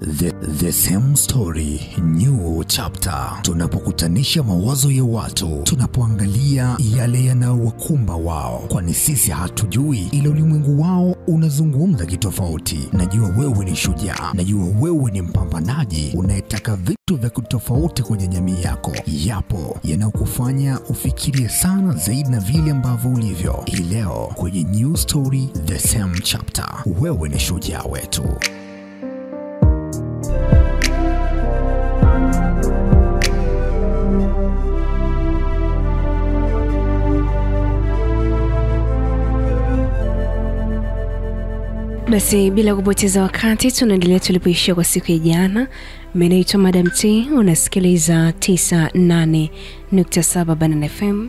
The same story, new chapter. Tunapokutanisha mawazo ya watu, tunapoangalia yale yanayowakumba wao, kwani sisi hatujui ila ulimwengu wao unazungumza kitofauti. Najua wewe ni shujaa, najua wewe ni mpambanaji unayetaka vitu vya kitofauti kwenye jamii yako. Yapo yanayokufanya ufikirie sana zaidi na vile ambavyo ulivyo. Leo kwenye new story, the same chapter, wewe ni shujaa wetu. Basi bila kupoteza wakati tunaendelea tulipoishia kwa siku ya jana. Mimi naitwa Madam T, unasikiliza 98.7 Banana FM,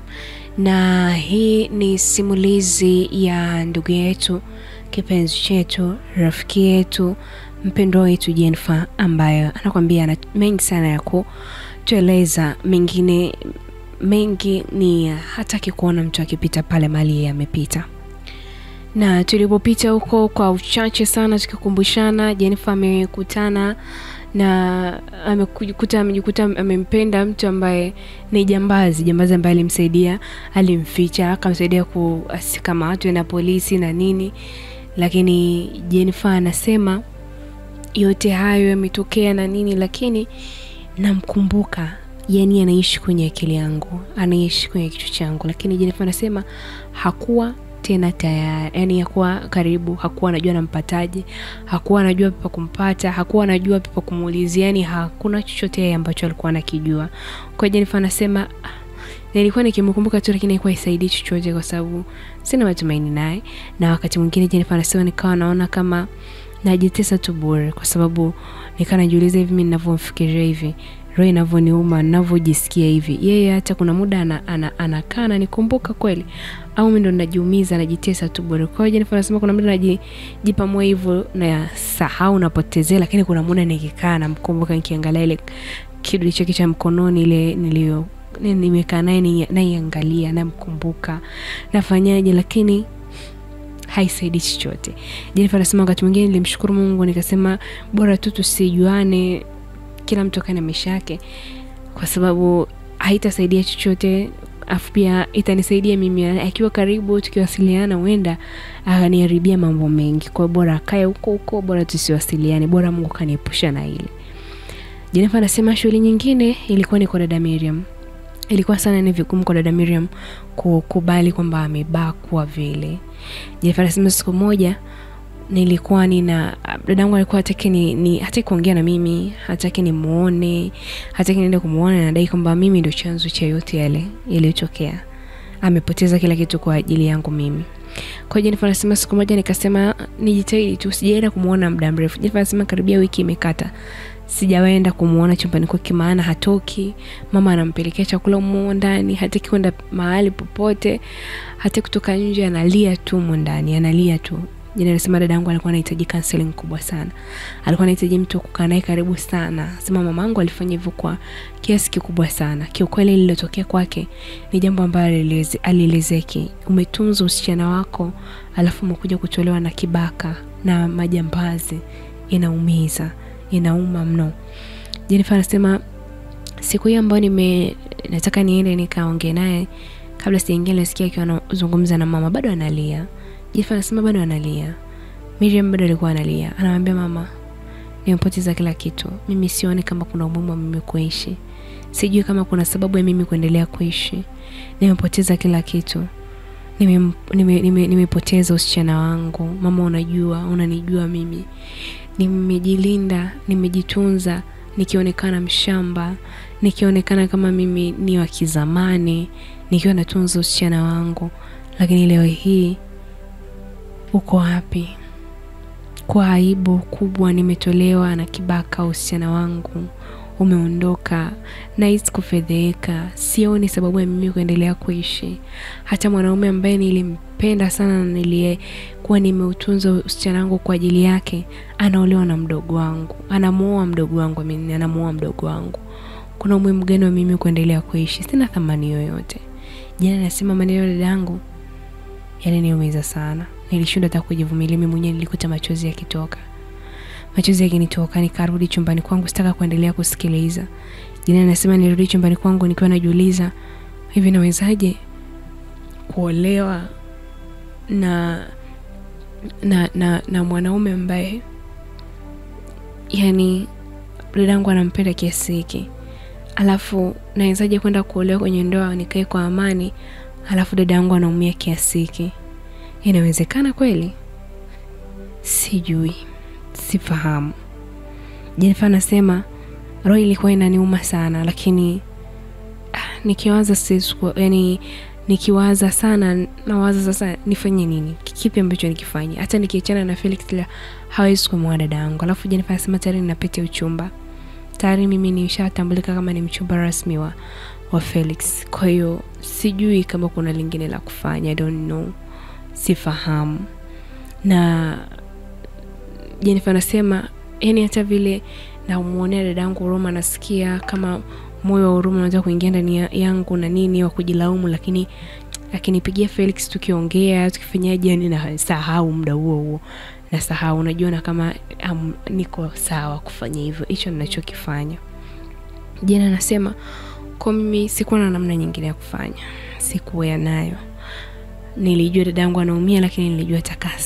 na hii ni simulizi ya ndugu yetu, kipenzi chetu, rafiki yetu, mpendwa wetu Jennifer, ambayo anakuambia ana mengi sana ya kutueleza. Mengine mengi ni hataki kuona mtu akipita pale mali amepita. Na tulipopita huko kwa uchache sana tukikumbushana, Jennifer amekutana na amejikuta amempenda mtu ambaye ni jambazi ambaye alimsaidia, alimficha, akamsaidia kukamatwa na polisi na nini. Lakini Jennifer anasema yote hayo yametokea na nini, lakini namkumbuka, yani anaishi kwenye akili yangu, anaishi kwenye kichwa changu. Lakini Jennifer anasema hakuwa tena tayari, yani hakuwa karibu, hakuwa anajua nampataje, hakuwa anajua pa kumpata, hakuwa anajua pa kumuulizia, yani hakuna chochote ambacho alikuwa anakijua. Kwa Jennifer anasema nilikuwa nikimkumbuka tu, lakini haikuwa isaidii chochote kwa sababu sina matumaini naye. Na wakati mwingine Jennifer anasema nikawa naona kama najitesa tu bure, kwa sababu nikawa najiuliza hivi mimi ninavyofikiria hivi, roho inavyoniuma, ninavyojisikia hivi, yeye hata kuna muda anakaa na nikumbuka kweli, au mimi ndo najiumiza, najitesa tu bure. Kwa hiyo Jennifer anasema kuna muda najipa moyo hivyo na sahau, napotezea, lakini kuna muda nikikaa na mkumbuka, nikiangalia ile kitu chake cha mkononi ile nimekaa naye naiangalia na mkumbuka nafanyaje, lakini haisaidii chochote. Jennifer anasema wakati mwingine nilimshukuru Mungu, nikasema bora tu tusijuane, kila mtu kana maisha yake, kwa sababu haitasaidia chochote. Afu pia itanisaidia mimi akiwa karibu, tukiwasiliana huenda akaniharibia mambo mengi. Kwa bora akae huko, bora tusiwasiliane, bora Mungu kaniepusha na hili. Jennifer anasema shughuli nyingine ilikuwa ni kwa dada Miriam. Ilikuwa sana ni vigumu kwa dada Miriam kukubali kwamba amebakwa vile. Jennifer anasema siku moja nilikuwa dadangu alikuwa hataki kuongea na mimi, hataki nimuone, hataki niende kumuona, na anadai kwamba mimi ndio chanzo cha yote yale yaliyotokea. Amepoteza kila kitu kwa ajili yangu mimi. Kwa Jennifer anasema siku moja nikasema nijitahidi tu sijaenda kumuona muda mrefu. Jennifer anasema karibia wiki imekata sijawaenda kumuona chumbani kwake, maana hatoki. Mama anampelekea chakula humo ndani, hataki kwenda mahali popote, hataki kutoka nje, analia tu ndani, analia tu. Jana anasema dadangu alikuwa anahitaji counseling kubwa sana. Alikuwa anahitaji mtu kukaa naye karibu sana. Sema mamangu alifanya hivyo kwa kiasi kikubwa sana. Kiukweli lililotokea kwake ni jambo ambalo alielezeki. Umetunza usichana wako, alafu umekuja kutolewa na kibaka na majambazi. Inaumiza, inauma mno. Jennifer anasema siku hiyo ambayo nataka niende nikaongee naye, kabla sijaingia nasikia akiwa anazungumza na mama, bado analia. Jennifer anasema bado analia. Miriam bado alikuwa analia. Anamwambia mama, nimepoteza kila kitu. Mimi sioni kama kuna umuhimu wa mimi kuishi. Sijui kama kuna sababu ya mimi kuendelea kuishi. Nimepoteza kila kitu. Nimepoteza usichana wangu. Mama unanijua mimi. Nimejilinda, nimejitunza, nikionekana mshamba, nikionekana kama mimi ni wa kizamani, nikiwa natunza usichana wangu. Lakini leo hii uko wapi? Kwa aibu kubwa nimetolewa na kibaka usichana wangu, umeondoka, nahisi kufedheka, sioni sababu ya mimi kuendelea kuishi. Hata mwanaume ambaye nilimpenda sana na niliyekuwa nimeutunza usichana wangu kwa ajili yake, anaolewa na mdogo wangu, anamuoa mdogo wangu. Kuna umuhimu gani wa mimi kuendelea kuishi? Sina thamani yoyote. Jana nasema maneno ya dadangu yaliniumiza sana. Nilishinda hata kujivumilia, mimi mwenyewe nilikuta machozi yakitoka. Machozi yakinitoka, nikarudi chumbani kwangu, sitaka kuendelea kusikiliza. Jina anasema nirudi chumbani kwangu nikiwa najiuliza, hivi nawezaje kuolewa na mwanaume ambaye yani dadangu anampenda kiasi hiki. Alafu nawezaje kwenda kuolewa kwenye ndoa nikae kwa amani, alafu dadangu anaumia kiasi hiki? Inawezekana kweli? Sijui, sifahamu. Jennifer anasema roho ilikuwa inaniuma sana, lakini nikiwaza nikiwaza sana, nawaza sasa nifanye nini? Kipi ambacho nikifanye? Hata nikiachana na Felix hawezi kumwoa dadangu. Alafu Jennifer anasema tayari nina pete uchumba. Tayari mimi nishatambulika kama ni mchumba rasmi wa Felix. Kwa hiyo sijui kama kuna lingine la kufanya. I don't know. Sifahamu. Na Jennifer anasema yani hata vile na muonea dadangu huruma, nasikia kama moyo wa huruma unaanza kuingia ndani yangu na nini wa kujilaumu, lakini akinipigia Felix tukiongea tukifanyaje, yani nasahau muda huo. Nasahau, unajua na kama niko sawa kufanya hivyo. Hicho ninachokifanya. Jana anasema kwa mimi sikuwa na namna nyingine ya kufanya. Sikuwa nayo. Nilijua dadangu anaumia, lakini nilijua atakaa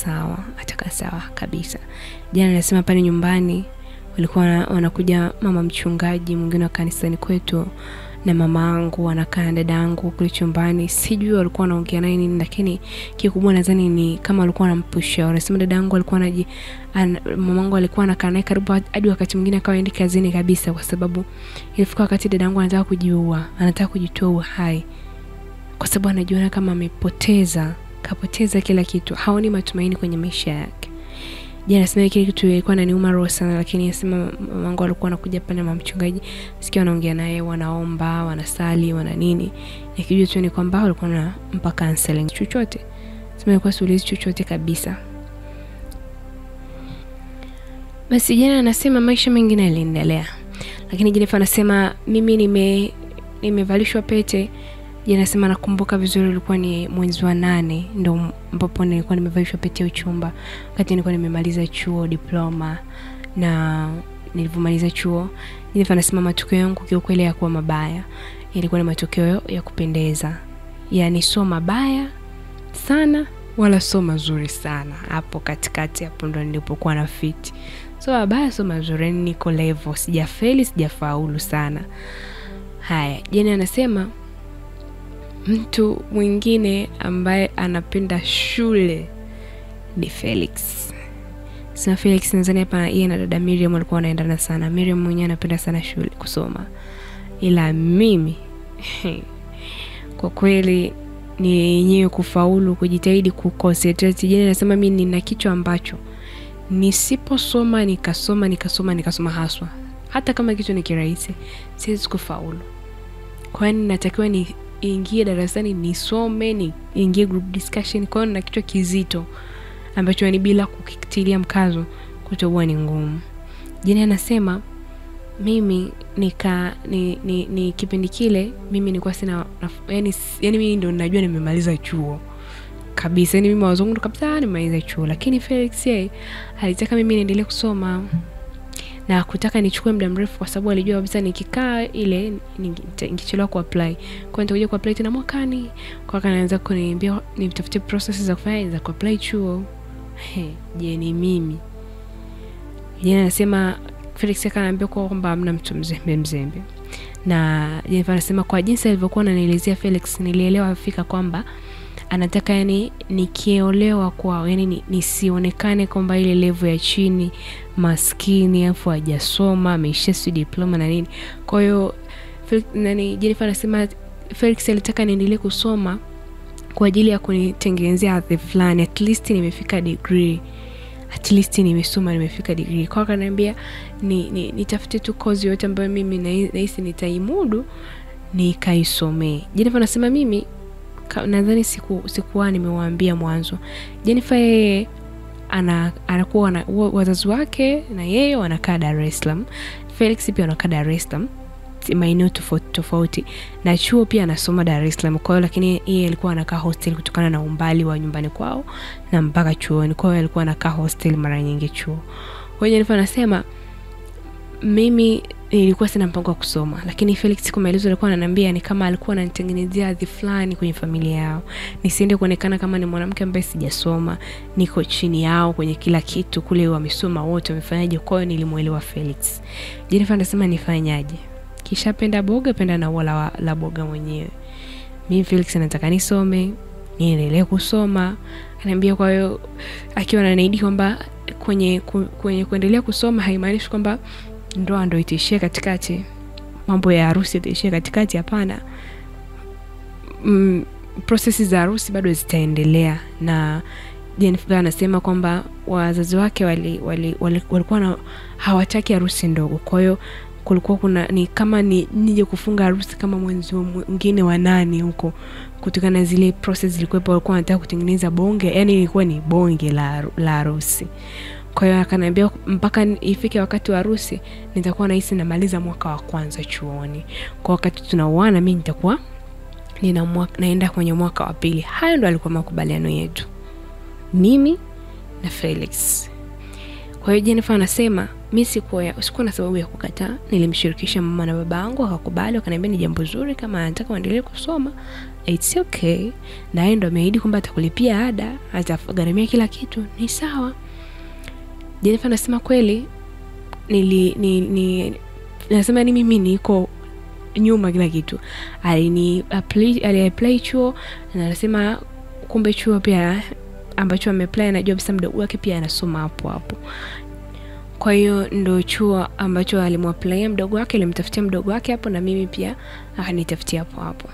sawa kabisa. Jana anasema pale nyumbani walikuwa wanakuja mama mchungaji mwingine wa kanisani kwetu na mamangu anakaa dadangu kule chumbani. Sijui walikuwa wanaongea naye nini, lakini kikubwa nadhani ni kama walikuwa wanampusha. Wanasema dadangu alikuwa mamangu alikuwa anakaa naye karibu hadi wakati mwingine akawa aende kazini kabisa, kwa sababu ilifika wakati dadangu anataka kujiua, anataka kujitoa uhai, kwa sababu anajiona kama kapoteza kila kitu, haoni matumaini kwenye maisha yake. Jana anasema kile kitu ilikuwa inaniuma roho sana, lakini anasema mamangu alikuwa anakuja pale na mchungaji, sikia wanaongea naye, wanaomba, wanasali, wana nini. Nikijua tu ni kwamba walikuwa wanampa counseling chochote. Sema ilikuwa sulizi chochote kabisa. Basi jana anasema maisha mengine yaliendelea. Lakini Jennifer anasema mimi nimevalishwa pete. Jana anasema nakumbuka vizuri ilikuwa ni mwezi wa 8 ndio ambapo nilikuwa nimevalishwa pete ya uchumba. Wakati nilikuwa nimemaliza chuo diploma, na nilipomaliza chuo Jennifer anasema matokeo yangu kiukweli hayakuwa mabaya. Ilikuwa ni matokeo ya kupendeza. Yaani sio mabaya sana wala sio mazuri sana. Hapo katikati hapo ndo nilipokuwa na fit. Sio mabaya sio mazuri, niko level, sijafeli sijafaulu sana. Haya, Jeni anasema mtu mwingine ambaye anapenda shule ni Felix. Sina Felix nadhani hapa yeye na dada Miriam walikuwa wanaendana sana. Miriam mwenyewe anapenda sana shule kusoma. Ila mimi kwa kweli ni yenyewe kufaulu, kujitahidi kuconcentrate. Jeni anasema mimi nina kichwa ambacho nisiposoma nikasoma haswa, hata kama kitu ni kirahisi siwezi kufaulu. Kwa hiyo natakiwa niingie darasani nisome, niingie group discussion. Kwa hiyo na kichwa kizito ambacho ni bila kukitilia mkazo kutokuwa ni ngumu. Jeni anasema mimi ni kipindi kile mimi nilikuwa sina yani mimi ndo najua nimemaliza chuo kabisa, yani mimi mawazo yangu kabisa nimemaliza chuo, lakini Felix yeye alitaka mimi niendelee kusoma na kutaka nichukue muda mrefu, kwa sababu alijua kabisa nikikaa ile ningechelewa kuapply. Kwa hiyo nitakuja kuapply tena mwakani. Kwa hiyo anaanza kuniambia nitafute process za kufanya za kuapply chuo. Jeni mimi. Jeni anasema Felix akaniambia kwamba hamna mtu mzembe. Na Jennifer anasema kwa jinsi alivyokuwa ananielezea Felix nilielewa fika kwamba anataka yani nikiolewa kwao yani nisionekane kwamba ile level ya chini, maskini, afu hajasoma, ameisha diploma na nini. Kwa hiyo Jennifer anasema Felix alitaka niendelee kusoma kwa ajili ya kunitengenezea hadhi fulani, at least nimefika degree, at least nimefika degree. Kwa akaniambia nitafute tu course yote ambayo mimi nahisi nitaimudu nikaisomee. Jennifer anasema mimi nadhani sikuwa nimewaambia mwanzo, Jennifer yeye anakuwa na wazazi wake na yeye wanakaa Dar es Salaam. Felix pia anakaa Dar es Salaam, maeneo tofauti, na chuo pia anasoma Dar es Salaam. Kwa hiyo lakini yeye alikuwa anakaa hostel kutokana na umbali wa nyumbani kwao na mpaka chuoni. Kwa hiyo alikuwa anakaa hostel mara nyingi chuo. Kwa hiyo Jennifer anasema mimi nilikuwa sina mpango wa kusoma, lakini Felix kwa maelezo alikuwa ananiambia ni kama alikuwa ananitengenezea hadhi fulani kwenye familia yao, nisiende kuonekana kama ni mwanamke ambaye sijasoma, niko chini yao kwenye kila kitu, kule wamesoma wote wamefanyaje. Kwa hiyo nilimuelewa Felix. Jennifer anasema nifanyaje? Kisha penda boga, penda na wala la boga mwenyewe. Mimi Felix anataka nisome, niendelee kusoma. Ananiambia kwa hiyo akiwa ananiahidi kwamba kwenye kuendelea kusoma haimaanishi kwamba ndoa ndio itaishia katikati, mambo ya harusi itaishia katikati, hapana. Processes za harusi bado zitaendelea. Na Jennifer anasema kwamba wazazi wake walikuwa hawataki harusi ndogo. Kwa hiyo kulikuwa kuna ni kama nije kufunga harusi kama mwezi mwingine wa 8 huko, kutokana na zile process zilikuwepo. Walikuwa wanataka kutengeneza bonge, yani ilikuwa ni bonge la harusi. Kwa hiyo akaniambia mpaka ifike wakati wa harusi nitakuwa nahisi namaliza mwaka wa kwanza chuoni. Kwa wakati tunaoana mimi nitakuwa naenda kwenye mwaka wa pili. Hayo ndo alikuwa makubaliano yetu, mimi na Felix. Kwa hiyo Jennifer anasema mimi sikuwa na sababu ya kukataa. Nilimshirikisha mama na baba yangu, wakakubali, wakaniambia ni jambo zuri kama anataka kuendelea kusoma, it's okay. Na yeye ndo ameahidi kwamba atakulipia ada, atagharamia kila kitu, ni sawa. Jennifer anasema kweli nasema ni mimi niko nyuma kila kitu. Apply chuo, na anasema kumbe chuo pia ambacho ameapply na job mdogo wake pia anasoma hapo hapo. Kwa hiyo ndo chuo ambacho alimwapply mdogo wake, alimtafutia mdogo wake hapo, na mimi pia akanitafutia hapo hapo.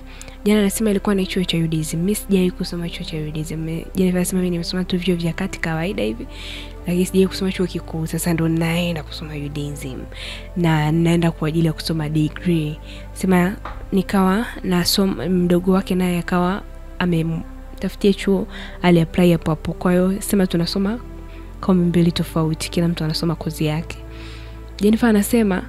Jana anasema ilikuwa ni chuo cha UDSM. Mimi sijai kusoma chuo cha UDSM. Jennifer anasema mimi nimesoma tu vyuo vya kati kawaida hivi, lakini sijai kusoma chuo kikuu. Sasa ndo naenda kusoma UDSM na naenda kwa ajili ya kusoma degree. Sema nikawa nasoma, mdogo wake naye akawa amemtafutia chuo, aliapply hapo hapo. Kwa hiyo sema tunasoma kama mbili tofauti, kila mtu anasoma kozi yake. Jennifer anasema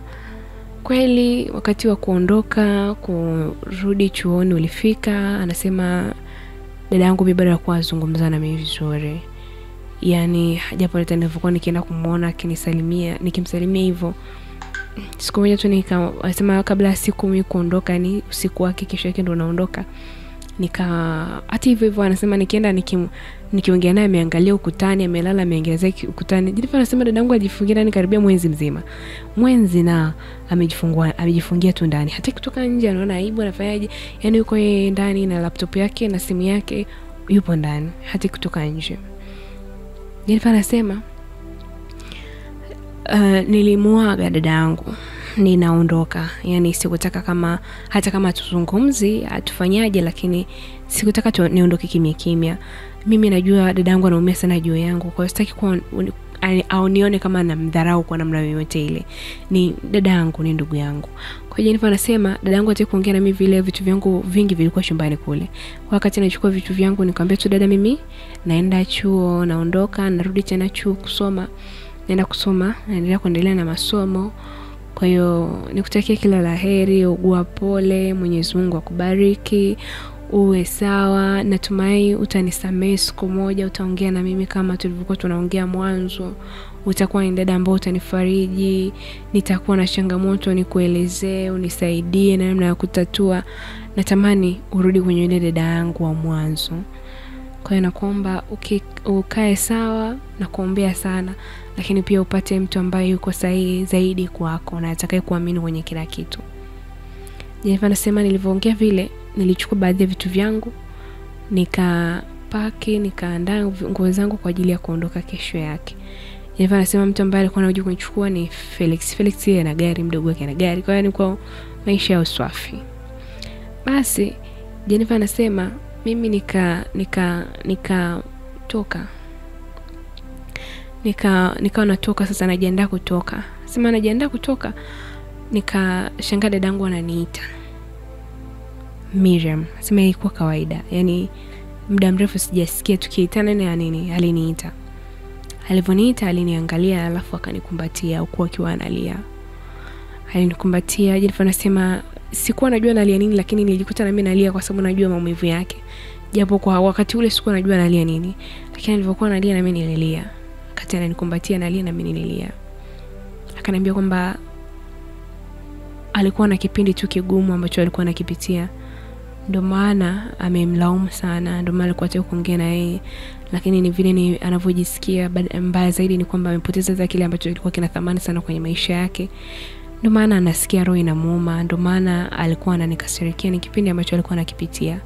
kweli wakati wa kuondoka kurudi chuoni ulifika. Anasema dada yangu mimi bado alikuwa azungumza na mimi vizuri, yani japo hata nilipokuwa nikienda kumuona akinisalimia, nikimsalimia hivyo siku moja tu anasema kabla siku mimi kuondoka, ni usiku wake kesho yake ndo naondoka, hata hivyo anasema nikienda nikiongea naye ameangalia ukutani, amelala ameangalia ukutani. Jennifer anasema dadangu ajifungia ndani karibia mwezi mzima, na amejifungia tu ndani, hata kutoka nje anaona aibu, anafanyaje, yani yuko yeye ndani na laptop yake na simu yake, yupo ndani, hata kutoka nje. Jennifer anasema nilimuaga dadangu ninaondoka, yani sikutaka hata kama tuzungumzi atufanyaje, lakini sikutaka niondoke kimya. Mimi najua dadangu anaumia sana juu yangu, kwa hiyo sitaki au nione kama namdharau kwa namna yoyote ile. Ni dadangu, ni ndugu yangu. Kwa hiyo Jennifer anasema dadangu hataki kuongea na mimi vile, vitu vyangu vingi vilikuwa chumbani kule. Wakati nachukua vitu vyangu nikamwambia tu dada, mimi naenda chuo, naondoka, narudi tena chuo kusoma, naenda kusoma, naendelea kuendelea na masomo. Kwa hiyo nikutakia kila laheri, ugua pole, Mwenyezi Mungu akubariki, uwe sawa. Natumai utanisamehe siku moja, utaongea na mimi kama tulivyokuwa tunaongea mwanzo. Utakuwa ni dada ambaye utanifariji, nitakuwa na changamoto nikuelezee, unisaidie na namna ya kutatua. Natamani urudi kwenye ile dada yangu wa mwanzo. Kwa hiyo nakuomba ukae sawa, na kuombea sana, lakini pia upate mtu ambaye yuko sahihi zaidi kwako na atakaye kuamini kwenye kila kitu. Jennifer anasema nilivyoongea vile, nilichukua baadhi ya vitu vyangu, nikapaki, nikaandaa nguo zangu kwa ajili ya kuondoka kesho yake. Jennifer anasema mtu ambaye alikuwa anakuja kunichukua ni Felix. Felix yeye ana gari, mdogo wake ana gari, kwa hiyo ni kwa maisha ya uswafi. Basi Jennifer anasema mimi nikawa natoka. Sasa najiandaa kutoka. Sema najiandaa kutoka, nikashangaa dadangu ananiita Miriam. Sema ilikuwa kawaida, yani muda mrefu sijasikia tukiitana na nini. Aliniita, alivoniita aliniangalia, alafu akanikumbatia huku akiwa analia. Alinikumbatia. Jennifer anasema sikuwa najua analia nini, lakini nilijikuta na mimi nalia kwa sababu najua maumivu yake, japo kwa wakati ule sikuwa najua analia nini, lakini alivyokuwa analia na mimi nililia. Wakati ananikumbatia analia na mimi nililia. akaniambia kwamba alikuwa na kipindi tu kigumu ambacho alikuwa anakipitia, ndio maana amemlaumu sana, ndio maana alikuwa hataki kuongea na yeye, lakini ni vile ni anavyojisikia. Mbaya zaidi ni kwamba amepoteza za kile ambacho kilikuwa kina thamani sana kwenye maisha yake, ndio maana anasikia roho inamuuma, ndio maana alikuwa ananikasirikia. Ni kipindi ambacho alikuwa anakipitia.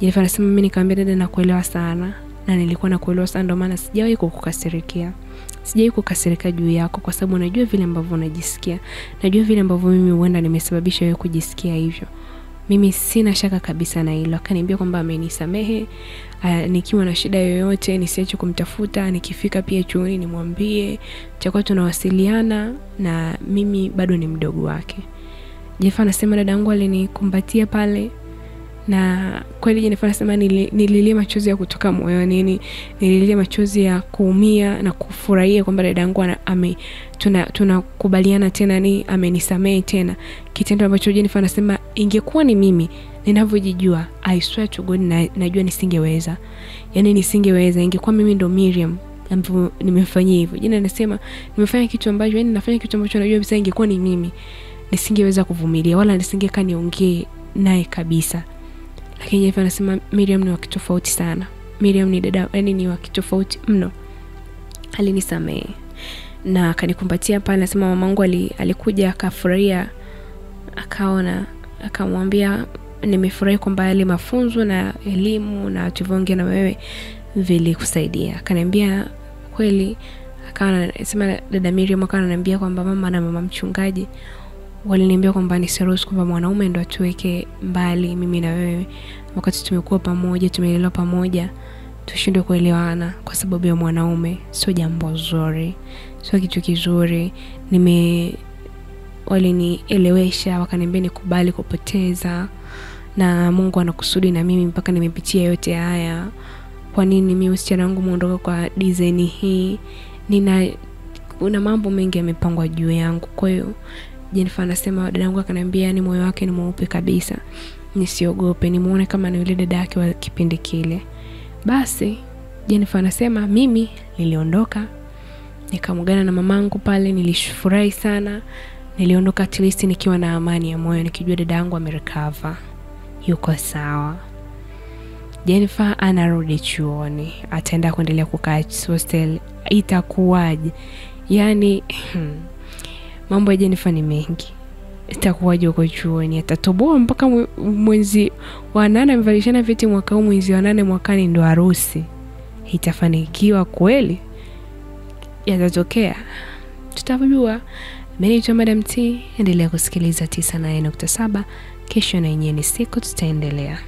Jennifer anasema mimi nikamwambia dada, nakuelewa sana na nilikuwa nakuelewa sana, ndio maana sijawahi kukukasirikia. Sijawahi kukasirika juu yako kwa sababu najua vile ambavyo unajisikia. Najua vile ambavyo mimi huenda nimesababisha wewe kujisikia hivyo. Mimi sina shaka kabisa na hilo. Akaniambia kwamba amenisamehe, nikiwa na shida yoyote nisiache kumtafuta, nikifika pia chuoni nimwambie, tutakuwa tunawasiliana na mimi bado ni mdogo wake. Jennifer anasema dada yangu alinikumbatia pale, na kweli Jennifer anasema nililia machozi ya kutoka moyoni, nililia machozi ya kuumia na kufurahia kwamba dada yangu tunakubaliana tena, ni amenisamehe tena, kitendo ambacho Jennifer anasema ingekuwa ni mimi ninavyojijua, I swear to God najua nisingeweza. Yani nisingeweza, ingekuwa mimi ndo Miriam ambapo nimefanyia hivyo. Jennifer anasema nimefanya kitu ambacho, yani nafanya kitu ambacho najua bisa ingekuwa ni mimi nisingeweza kuvumilia wala nisingekaa niongee naye kabisa. Lakini Jennifer anasema Miriam ni wa kitofauti sana. Miriam ni dada, yani ni wa kitofauti mno. Alinisamehe na akanikumbatia pale. Anasema mamangu alikuja akafurahia, akaona, akamwambia nimefurahi kwamba yale mafunzo na elimu na tulivyoongea na wewe vilikusaidia. Akaniambia kweli. Akasema dada Miriam akaniambia kwamba mama na mama mchungaji waliniambia kwamba nisiruhusu kwamba mwanaume ndo atuweke mbali mimi na wewe, wakati tumekuwa pamoja, tumelelewa pamoja, tushindwe kuelewana kwa sababu ya mwanaume. Sio jambo zuri, sio kitu kizuri. Walinielewesha, wakaniambia nikubali kupoteza, na Mungu anakusudi na mimi mpaka nimepitia yote haya. Kwa nini mimi usichana wangu muondoka kwa design hii? Kuna mambo mengi yamepangwa juu yangu. Kwa hiyo Jennifer anasema dada yangu akaniambia ni moyo wake ni mweupe kabisa, nisiogope, nimuone kama ni yule dada yake wa kipindi kile. Basi Jennifer anasema mimi niliondoka, nikamugana na mamangu pale, nilifurahi sana. Niliondoka at least nikiwa na amani ya moyo, nikijua dada yangu amerecover, yuko sawa. Jennifer anarudi chuoni, ataenda kuendelea kukaa hostel. Itakuwaje? Yani mambo ya Jennifer ni mengi. Itakuwaje huko chuoni? Atatoboa mpaka mwezi wa 8, amevalishana viti mwaka huu, mwezi wa 8 mwakani ndo harusi. Itafanikiwa kweli? Yatatokea? Tutajua. Mimi ni Madam T, endelea kusikiliza 99.7. Kesho na yenyewe ni siku, tutaendelea.